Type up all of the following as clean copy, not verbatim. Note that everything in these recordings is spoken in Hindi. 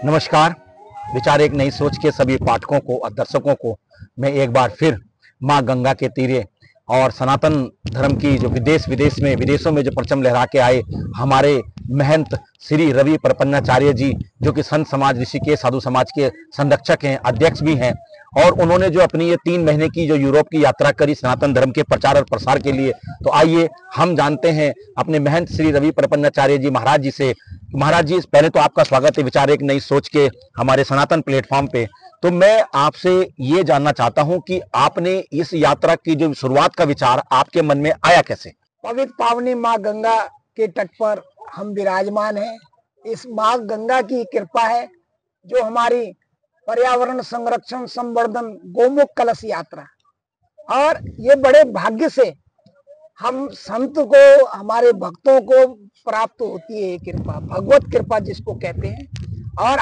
नमस्कार। विचार एक नई सोच के सभी पाठकों को और दर्शकों को मैं एक बार फिर माँ गंगा के तीरे और सनातन धर्म की जो विदेशों में जो परचम लहरा के आए हमारे महंत श्री रवि प्रपन्नाचार्य जी, जो कि संत समाज ऋषिकेश साधु समाज के संरक्षक हैं, अध्यक्ष भी हैं, और उन्होंने जो अपनी ये 3 महीने की जो यूरोप की यात्रा करी सनातन धर्म के प्रचार और प्रसार के लिए। तो आइए हम जानते हैं अपने महंत श्री रवि प्रपन्नाचार्य जी महाराज जी से। महाराज जी, पहले तो आपका स्वागत है विचार एक नई सोच के हमारे सनातन प्लेटफॉर्म पे। तो मैं आपसे ये जानना चाहता हूं कि आपने इस यात्रा की जो शुरुआत का विचार आपके मन में आया कैसे? पवित्र पावनी माँ गंगा के तट पर हम विराजमान हैं। इस माँ गंगा की कृपा है जो हमारी पर्यावरण संरक्षण संवर्धन गोमुख कलश यात्रा, और ये बड़े भाग्य से हम संत को, हमारे भक्तों को प्राप्त होती है ये कृपा, भगवत कृपा जिसको कहते हैं। और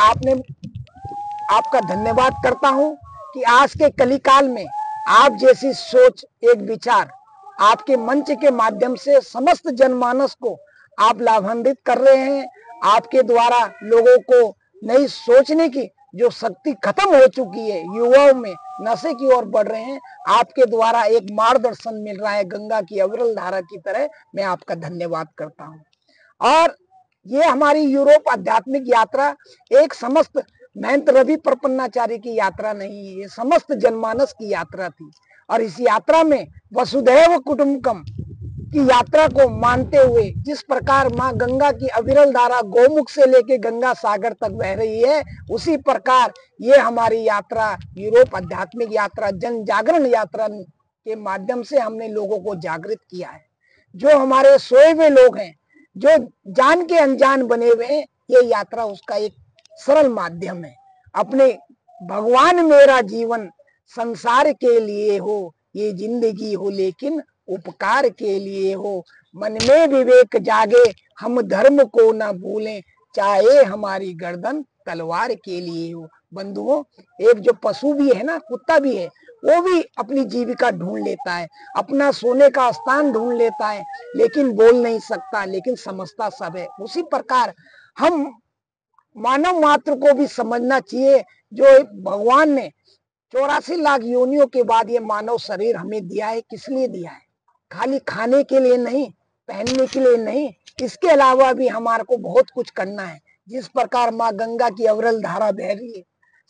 आपका धन्यवाद करता हूं कि आज के कलिकाल में आप जैसी सोच, एक विचार आपके मंच के माध्यम से समस्त जनमानस को आप लाभान्वित कर रहे हैं। आपके द्वारा लोगों को नई सोचने की जो शक्ति खत्म हो चुकी है, युवाओं में नशे की ओर बढ़ रहे हैं, आपके द्वारा एक मार्गदर्शन मिल रहा है गंगा की अविरल धारा की तरह। मैं आपका धन्यवाद करता हूं। और ये हमारी यूरोप आध्यात्मिक यात्रा एक समस्त महंत रवि प्रपन्नाचार्य की यात्रा नहीं है, ये समस्त जनमानस की यात्रा थी। और इस यात्रा में वसुधैव कुटुंबकम की यात्रा को मानते हुए जिस प्रकार माँ गंगा की अविरल धारा गोमुख से लेके गंगा सागर तक बह रही है, उसी प्रकार ये हमारी यात्रा यूरोप आध्यात्मिक यात्रा जन जागरण यात्रा के माध्यम से हमने लोगों को जागृत किया है। जो हमारे सोए हुए लोग हैं, जो जान के अनजान बने हुए हैं, ये यात्रा उसका एक सरल माध्यम है। अपने भगवान मेरा जीवन संसार के लिए हो, ये जिंदगी हो लेकिन उपकार के लिए हो, मन में विवेक जागे हम धर्म को न भूलें, चाहे हमारी गर्दन तलवार के लिए हो। बंधुओं, एक जो पशु भी है ना, कुत्ता भी है, वो भी अपनी जीविका ढूंढ लेता है, अपना सोने का स्थान ढूंढ लेता है, लेकिन बोल नहीं सकता, लेकिन समझता सब है। उसी प्रकार हम मानव मात्र को भी समझना चाहिए जो भगवान ने 84 लाख योनियों के बाद ये मानव शरीर हमें दिया है। किस लिए दिया है? खाली खाने के लिए नहीं, पहनने के लिए नहीं, इसके अलावा भी हमारे को बहुत कुछ करना है। जिस प्रकार माँ गंगा की अविरल धारा बह रही है,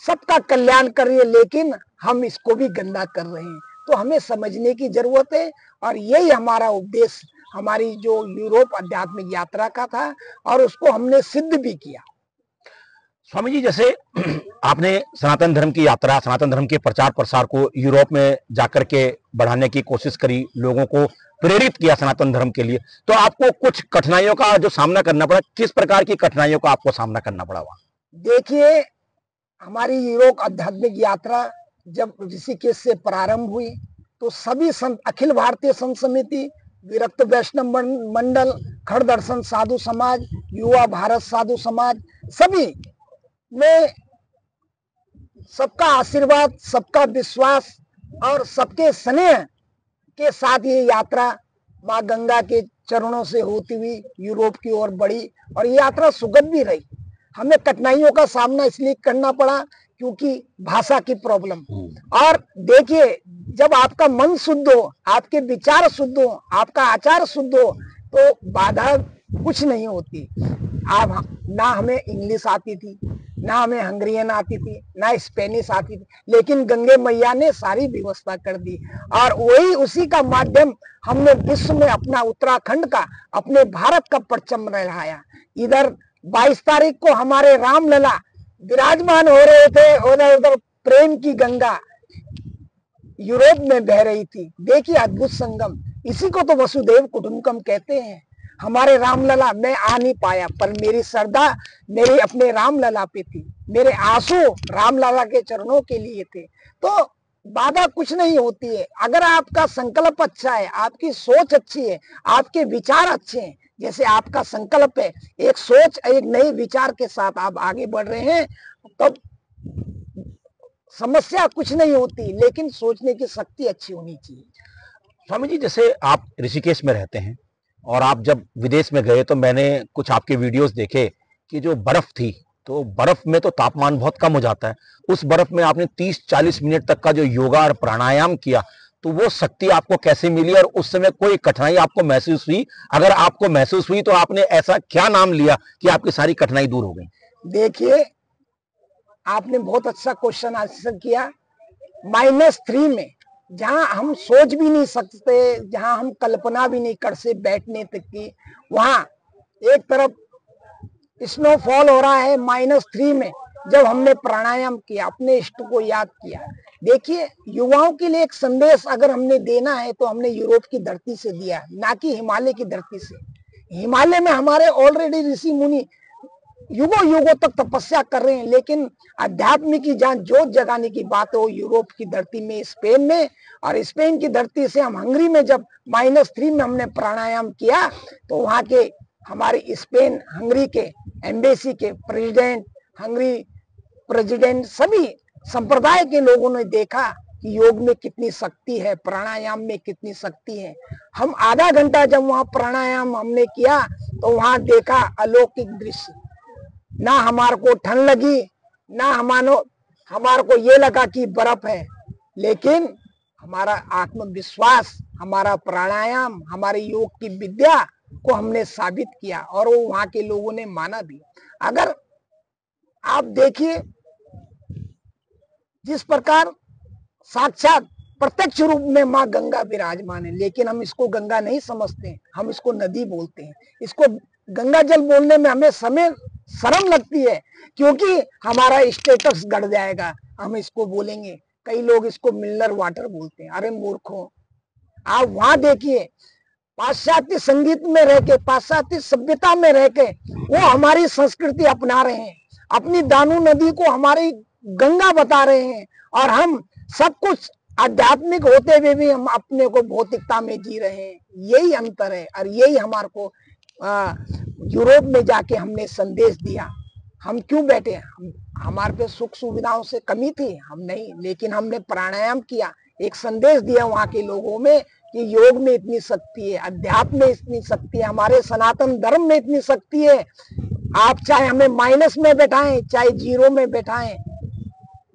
सबका कल्याण कर रही है, लेकिन हम इसको भी गंदा कर रहे हैं। तो हमें समझने की जरूरत है, और यही हमारा उपदेश हमारी जो यूरोप आध्यात्मिक यात्रा का था, और उसको हमने सिद्ध भी किया। स्वामी जी, जैसे आपने सनातन धर्म की यात्रा, सनातन धर्म के प्रचार प्रसार को यूरोप में जाकर के बढ़ाने की कोशिश करी, लोगों को प्रेरित किया सनातन धर्म के लिए, तो आपको कुछ कठिनाइयों का जो सामना करना पड़ा, किस प्रकार की कठिनाइयों का आपको सामना करना पड़ा वहां? देखिए, हमारी यूरोप आध्यात्मिक यात्रा जब ऋषिकेश से प्रारंभ हुई तो सभी संत, अखिल भारतीय संत समिति, विरक्त वैष्णव मंडल, खड़ दर्शन साधु समाज, युवा भारत साधु समाज, सभी में सबका आशीर्वाद, सबका विश्वास और सबके स्नेह के साथ ये यात्रा माँ गंगा के चरणों से होती हुई यूरोप की ओर बढ़ी, और ये यात्रा सुगम भी रही। हमें कठिनाइयों का सामना इसलिए करना पड़ा क्योंकि भाषा की प्रॉब्लम। और देखिए, जब आपका मन शुद्ध हो, आपके विचार शुद्ध हो, आपका आचार शुद्ध हो, तो बाधा कुछ नहीं होती। आप ना हमें इंग्लिश आती थी, ना हमें हंगरियन आती थी, ना स्पेनिश आती थी, लेकिन गंगे मैया ने सारी व्यवस्था कर दी, और वही उसी का माध्यम हमने विश्व में अपना उत्तराखंड का, अपने भारत का परचम लहराया। इधर 22 तारीख को हमारे रामलला विराजमान हो रहे थे, उधर उधर प्रेम की गंगा यूरोप में बह रही थी। देखिए अद्भुत संगम, इसी को तो वसुधैव कुटुंबकम कहते हैं। हमारे रामलला, मैं आ नहीं पाया, पर मेरी श्रद्धा मेरी अपने रामलला पे थी, मेरे आंसू रामलला के चरणों के लिए थे। तो बाधा कुछ नहीं होती है, अगर आपका संकल्प अच्छा है, आपकी सोच अच्छी है, आपके विचार अच्छे हैं, जैसे आपका संकल्प है, एक सोच, एक नए विचार के साथ आप आगे बढ़ रहे हैं, तब समस्या कुछ नहीं होती, लेकिन सोचने की शक्ति अच्छी होनी चाहिए। स्वामी जी, जैसे आप ऋषिकेश में रहते हैं, और आप जब विदेश में गए तो मैंने कुछ आपके वीडियोस देखे कि जो बर्फ थी, तो बर्फ में तो तापमान बहुत कम हो जाता है, उस बर्फ में आपने 30-40 मिनट तक का जो योगा और प्राणायाम किया, तो वो शक्ति आपको कैसे मिली और उस समय कोई कठिनाई आपको महसूस हुई? अगर आपको महसूस हुई तो आपने ऐसा क्या नाम लिया कि आपकी सारी कठिनाई दूर हो गई? देखिए, आपने बहुत अच्छा क्वेश्चन आंसर किया। -3 में जहां हम सोच भी नहीं सकते, जहां हम कल्पना भी नहीं कर से बैठने तक की, वहां एक तरफ स्नोफॉल हो रहा है -3 में, जब हमने प्राणायाम किया, अपने इष्ट को याद किया। देखिए, युवाओं के लिए एक संदेश अगर हमने देना है तो हमने यूरोप की धरती से दिया, ना कि हिमालय की धरती से। हिमालय में हमारे ऑलरेडी ऋषि मुनि युगों युगों तक तपस्या कर रहे हैं, लेकिन अध्यात्म की जहां जोत जगाने की बात हो, यूरोप की धरती में, स्पेन में, और स्पेन की धरती से हम हंगरी में जब -3 में हमने प्राणायाम किया, तो वहां के हमारे स्पेन हंगरी के एम्बेसी के प्रेसिडेंट, हंगरी प्रेसिडेंट, सभी संप्रदाय के लोगों ने देखा कि योग में कितनी शक्ति है, प्राणायाम में कितनी शक्ति है। हम आधा घंटा जब वहां प्राणायाम हमने किया तो वहां देखा अलौकिक दृश्य। ना हमारे को ठंड लगी, ना हमारे को ये लगा कि बर्फ है, लेकिन हमारा आत्मविश्वास, हमारा प्राणायाम, हमारे योग की विद्या को हमने साबित किया और वो वहां के लोगों ने माना भी। अगर आप देखिए, जिस प्रकार साक्षात प्रत्यक्ष रूप में माँ गंगा विराजमान है, लेकिन हम इसको गंगा नहीं समझते, हम इसको नदी बोलते हैं। इसको गंगा जल बोलने में हमें शर्म लगती है, क्योंकि हमारा स्टेटस बढ़ जाएगा हम इसको बोलेंगे। कई लोग इसको मिनरल वाटर बोलते हैं। अरे मूर्खों, आप वहां देखिए, पाश्चात्य संगीत में रह के, पाश्चात्य सभ्यता में रह के वो हमारी संस्कृति अपना रहे हैं, अपनी दानू नदी को हमारी गंगा बता रहे हैं, और हम सब कुछ आध्यात्मिक होते हुए भी हम अपने को भौतिकता में जी रहे हैं। यही अंतर है, और यही हमारे को यूरोप में जाके हमने संदेश दिया। हम क्यों बैठे? हमारे पे सुख सुविधाओं से कमी थी? हम नहीं, लेकिन हमने प्राणायाम किया, एक संदेश दिया वहां के लोगों में कि योग में इतनी शक्ति है, अध्यात्म में इतनी शक्ति है, हमारे सनातन धर्म में इतनी शक्ति है। आप चाहे हमें माइनस में बैठाएं, चाहे 0 में बैठाएं,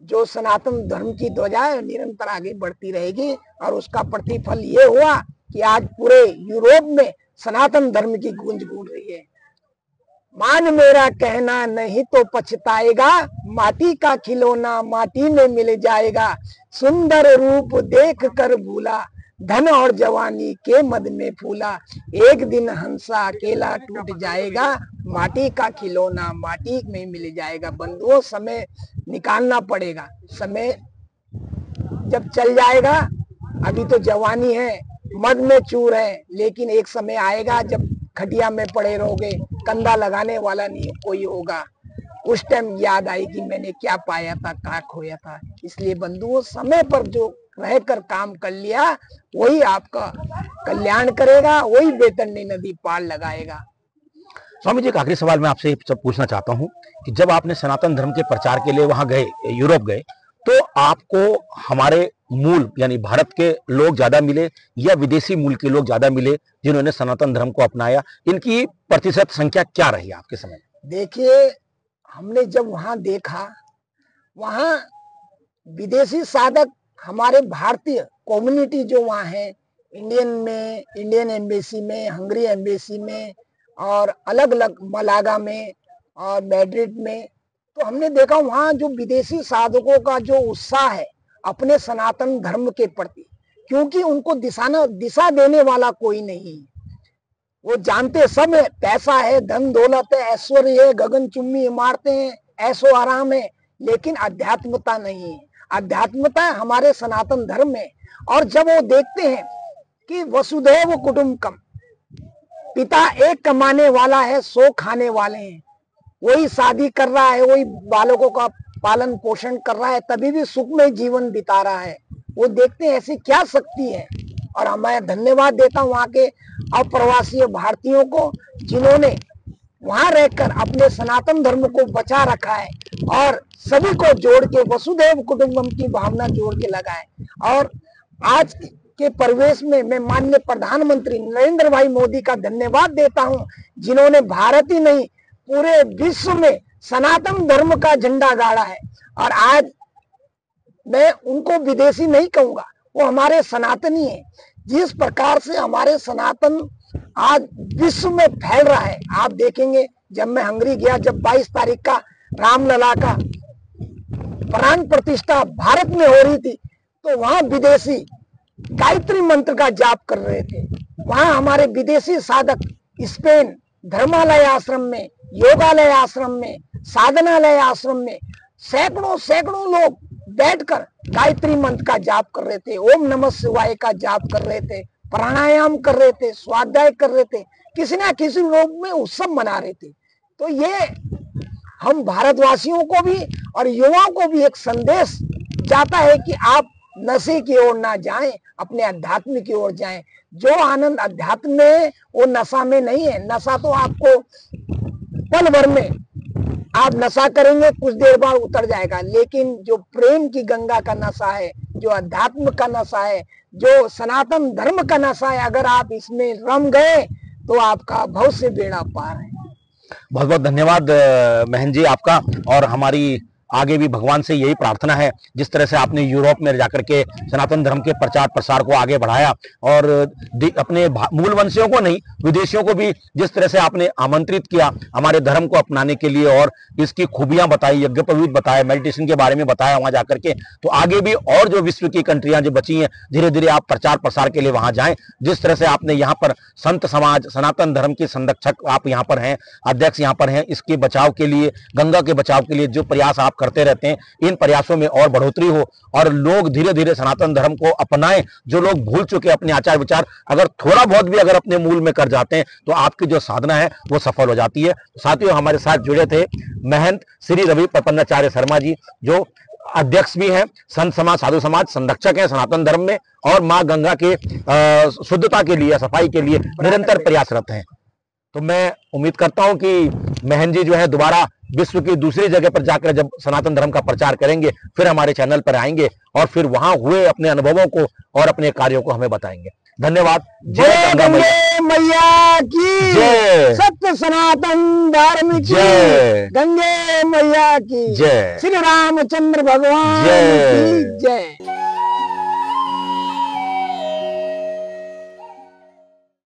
जो सनातन धर्म की ध्वजा है निरंतर आगे बढ़ती रहेगी। और उसका प्रतिफल ये हुआ कि आज पूरे यूरोप में सनातन धर्म की गूंज गूंज रही है। मान मेरा कहना नहीं तो पछताएगा, माटी का खिलौना माटी में मिल जाएगा, सुंदर रूप देख कर भूला, धन और जवानी के मद में फूला, एक दिन हंसा अकेला टूट जाएगा, माटी का खिलौना माटी में मिल जाएगा। बंधुओं, समय निकालना पड़ेगा। समय जब चल जाएगा, अभी तो जवानी है, मद में चूर है, लेकिन एक समय आएगा जब खटिया में पड़े रहोगे, कंधा लगाने वाला नहीं कोई होगा। उस टाइम याद आएगी मैंने क्या पाया था, क्या खोया था। इसलिए बंधुओं, समय पर जो रहकर काम कर लिया वही आपका कल्याण करेगा, वही बेतरनी नदी पार लगाएगा। स्वामी जी, एक आखिरी सवाल मैं आपसे पूछना चाहता हूँ कि जब आपने सनातन धर्म के प्रचार के लिए वहां गए, यूरोप गए, तो आपको हमारे मूल यानी भारत के लोग ज्यादा मिले या विदेशी मूल के लोग ज्यादा मिले जिन्होंने सनातन धर्म को अपनाया? इनकी प्रतिशत संख्या क्या रही आपके समय? देखिए, हमने जब वहां देखा, वहां विदेशी साधक, हमारे भारतीय कम्युनिटी जो वहां है, इंडियन में, इंडियन एम्बेसी में, हंगरी एम्बेसी में, और अलग अलग मलागा में और मैड्रिड में, तो हमने देखा वहां जो विदेशी साधकों का जो उत्साह है अपने सनातन धर्म के प्रति, क्योंकि उनको दिशा देने वाला कोई नहीं। वो जानते सब है, पैसा है, धन दौलत है, ऐश्वर्य है, गगनचुम्बी इमारतें हैं, ऐशो आराम है, लेकिन अध्यात्मता नहीं है। अध्यात्मता हमारे सनातन धर्म में। और जब वो देखते हैं कि वसुधैव कुटुंबकम, पिता एक कमाने वाला है, 100 खाने वाले हैं, वही शादी कर रहा है, वही बालकों का पालन पोषण कर रहा है, तभी भी सुख में जीवन बिता रहा है, वो देखते हैं ऐसी क्या शक्ति है। और मैं धन्यवाद देता हूँ वहां के अप्रवासी भारतीयों को, जिन्होंने वहां रहकर अपने सनातन धर्म को बचा रखा है और सभी को जोड़ के वसुधैव कुटुंबकम की भावना जोड़ के लगाए। और आज के परिवेश में मैं माननीय प्रधानमंत्री नरेंद्र भाई मोदी का धन्यवाद देता हूं, जिन्होंने भारत ही नहीं पूरे विश्व में सनातन धर्म का झंडा गाड़ा है। और आज मैं उनको विदेशी नहीं कहूंगा, वो हमारे सनातनी है। जिस प्रकार से हमारे सनातन आज विश्व में फैल रहा है, आप देखेंगे जब मैं हंगरी गया, जब 22 तारीख का रामलला का प्राण प्रतिष्ठा भारत में हो रही थी, तो वहां विदेशी गायत्री मंत्र का जाप कर रहे थे। वहां हमारे विदेशी साधक स्पेन धर्मालय आश्रम में, योगालय आश्रम में, साधनालय आश्रम में सैकड़ों लोग बैठकर गायत्री मंत्र का जाप कर रहे थे, ओम नमः शिवाय का जाप कर रहे थे, प्राणायाम कर रहे थे, स्वाध्याय कर रहे थे, किसी ना किसी रूप में उत्सव मना रहे थे। तो ये हम भारतवासियों को भी और युवाओं को भी एक संदेश जाता है कि आप नशे की ओर ना जाएं, अपने अध्यात्म की ओर जाएं। जो आनंद अध्यात्म में है वो नशा में नहीं है। नशा तो आपको पल भर में आप नशा करेंगे, कुछ देर बाद उतर जाएगा, लेकिन जो प्रेम की गंगा का नशा है, जो अध्यात्म का नशा है, जो सनातन धर्म का नशा है, अगर आप इसमें रम गए तो आपका भविष्य बेड़ा पार है। बहुत बहुत धन्यवाद महन जी आपका। और हमारी आगे भी भगवान से यही प्रार्थना है, जिस तरह से आपने यूरोप में जाकर के सनातन धर्म के प्रचार प्रसार को आगे बढ़ाया और अपने मूल वंशियों को नहीं, विदेशियों को भी जिस तरह से आपने आमंत्रित किया हमारे धर्म को अपनाने के लिए और इसकी खूबियां बताई, यज्ञोपवीत बताया, मेडिटेशन के बारे में बताया वहां जाकर के, तो आगे भी और जो विश्व की कंट्रियां जो बची हैं, धीरे धीरे आप प्रचार प्रसार के लिए वहां जाएं। जिस तरह से आपने यहाँ पर संत समाज, सनातन धर्म के संरक्षक आप यहाँ पर हैं, अध्यक्ष यहाँ पर हैं, इसके बचाव के लिए, गंगा के बचाव के लिए जो प्रयास आप करते रहते हैं, इन प्रयासों में और बढ़ोतरी हो और लोग धीरे धीरे सनातन धर्म को अपनाएं। जो लोग भूल चुके अपने आचार विचार, अगर थोड़ा बहुत भी अगर अपने मूल में कर जाते हैं तो आपकी जो साधना है वो सफल हो जाती है। साथियों, हमारे साथ जुड़े थे महंत श्री रवि प्रपन्नाचार्य शर्मा जी, जो अध्यक्ष भी हैं, संत समाज, साधु समाज, संरक्षक हैं सनातन धर्म में और मां गंगा के शुद्धता के लिए, सफाई के लिए निरंतर प्रयासरत हैं। तो मैं उम्मीद करता हूं कि महन जी जो है दोबारा विश्व की दूसरी जगह पर जाकर जब सनातन धर्म का प्रचार करेंगे, फिर हमारे चैनल पर आएंगे और फिर वहां हुए अपने अनुभवों को और अपने कार्यों को हमें बताएंगे। धन्यवाद। जय गंगे मैया की जय, सत्य सनातन धर्म की जय, गंगे मैया की जय, श्री रामचंद्र भगवान की जय।